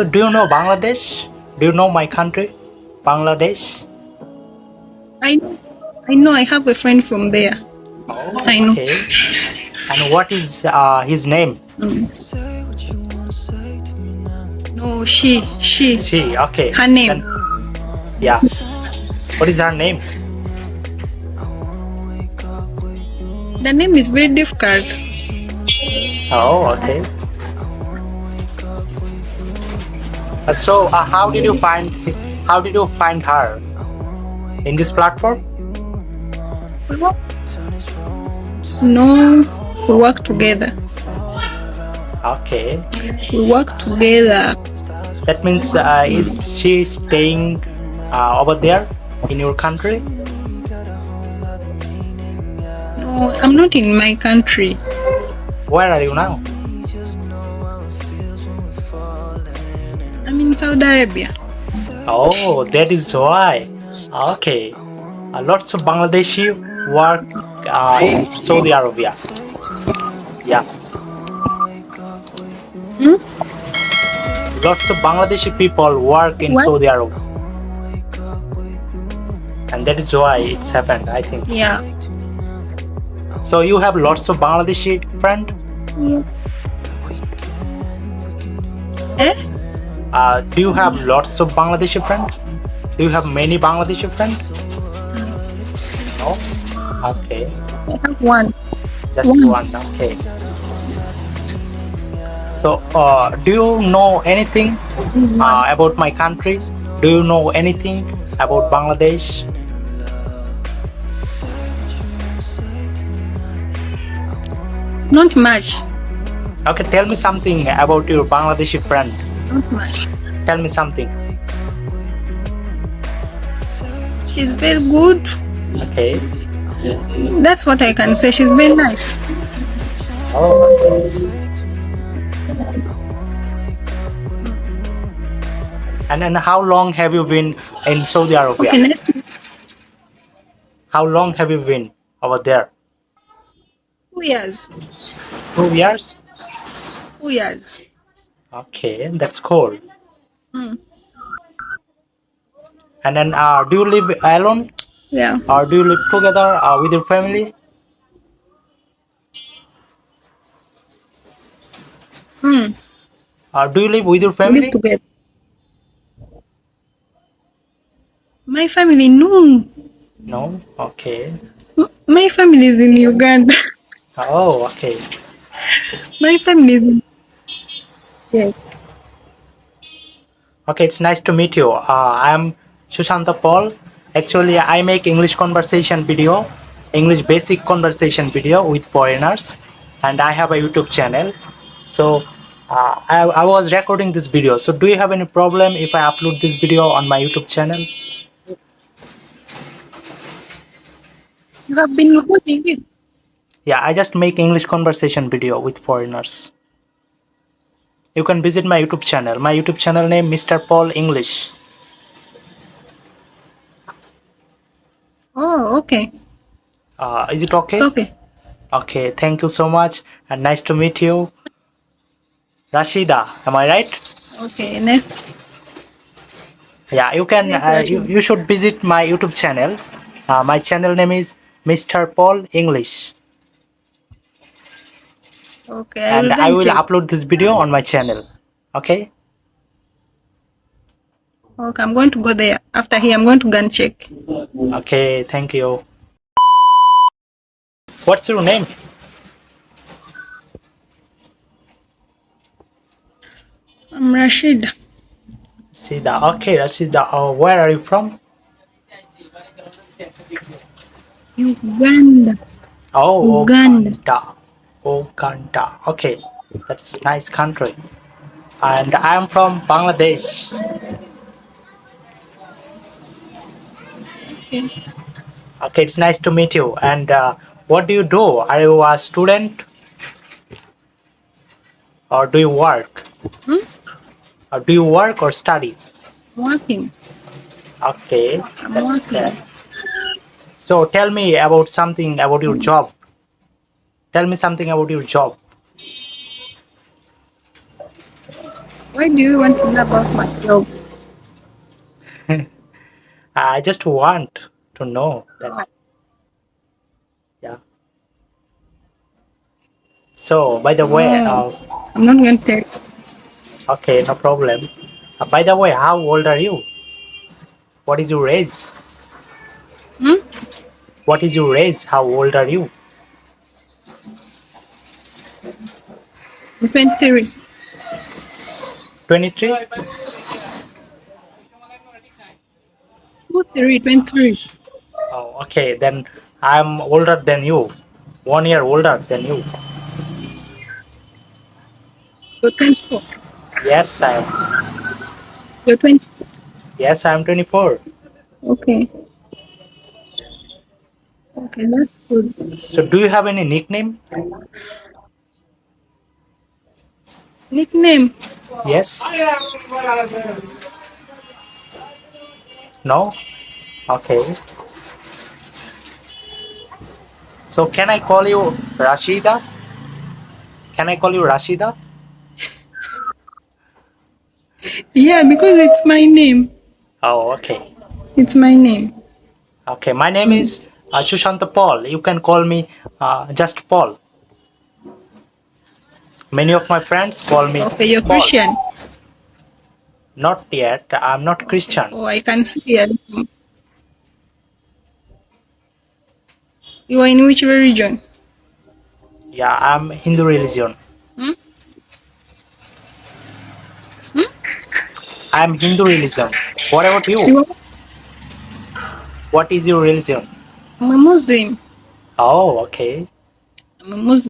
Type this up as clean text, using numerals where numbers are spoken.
So, do you know Bangladesh? Do you know my country, Bangladesh? I know. I know. I have a friend from there. Oh, I know. okay. And what is his name? No, she. She. Okay. Her name. Then, yeah. What is her name? The name is very difficult. Oh, okay. So, how did you find her in this platform? No, we work together. Okay. We work together. That means is she staying over there in your country? No, I'm not in my country. Where are you now? I'm in Saudi Arabia. Oh, that is why. Okay. Lots of Bangladeshi work in Saudi Arabia. Yeah. Hmm? Lots of Bangladeshi people work in What? Saudi Arabia. And that is why it's happened, I think. Yeah. So you have lots of Bangladeshi friend? Eh? Do you have lots of Bangladeshi friend? Do you have many Bangladeshi friend? No? Okay. I have one. Just one. Okay. So, do you know anything about my country? Do you know anything about Bangladesh? Not much. Okay, tell me something about your Bangladeshi friend. Not much. Tell me something. She's very good. Okay. That's what I can say. She's very nice. Oh. And then how long have you been in Saudi Arabia? Okay, next How long have you been over there? 2 years. 2 years? 2 years. Okay, that's cool. Mm. And then do you live alone Yeah. or do you live together with your family? Mm. Do you live with your We live family? together. My family, no. No? Okay. My family is in Uganda. Oh, okay. My family is in. Yes. Okay, it's nice to meet you. I'm Sushanta Paul. Actually, I make English conversation video, English basic conversation video with foreigners, and I have a YouTube channel. So, I was recording this video. So, do you have any problem if I upload this video on my YouTube channel? You have been recording it. Yeah, I just make English conversation video with foreigners. You can visit my YouTube channel. My YouTube channel name Mr. Paul English. Oh, okay. Is it It's okay? okay. Okay, thank you so much and nice to meet you. Rashida, am I right? Okay. Next. Yeah, you can. Yes, You should visit my YouTube channel. My channel name is Mr. Paul English, Okay. I and will go I and will check. upload this video on my channel. Okay. Okay. I'm going to go there. After here, I'm going to go and check. Okay. Thank you. What's your name? I'm Rashid. Rashida. Okay, Rashida. Where are you from? Uganda. Oh, Uganda. Uganda. Uganda. Okay, that's nice country. And I am from Bangladesh. Okay. Okay, it's nice to meet you. And what do you do? Are you a student or do you work? Hmm? Or do you work or study? Working. Okay, I'm that's working. great. So tell me about something about your job. Tell me something about your job. Why do you want to know about my job? I just want to know that. Oh, Yeah. So, by the way, no, I'm not going to tell. okay, no problem. By the way, how old are you? What is your age? Hmm? What is your age? How old are you? I'm 23. 23? 23, 23. Oh, okay. Then I'm older than you. 1 year older than you. You're 24. Yes, I am. You're 20. Yes, I'm 24. Okay. Okay, that's good. So, do you have any nickname? Nickname. Yes? No? Okay. So, can I call you Rashida? Can I call you Rashida? Yeah, because it's my name. Oh, okay. It's my name. Okay, my name Mm. is Shushanta Paul. You can call me just Paul. Many of my friends call me Okay, you're Paul. Christian. Not yet. I'm not Christian. Oh, I can see it. You are in which religion? Yeah, I'm Hindu religion. Hmm? Hmm? I'm Hindu religion. What about you? You are, What is your religion? I'm a Muslim. Oh, okay. I'm a Muslim.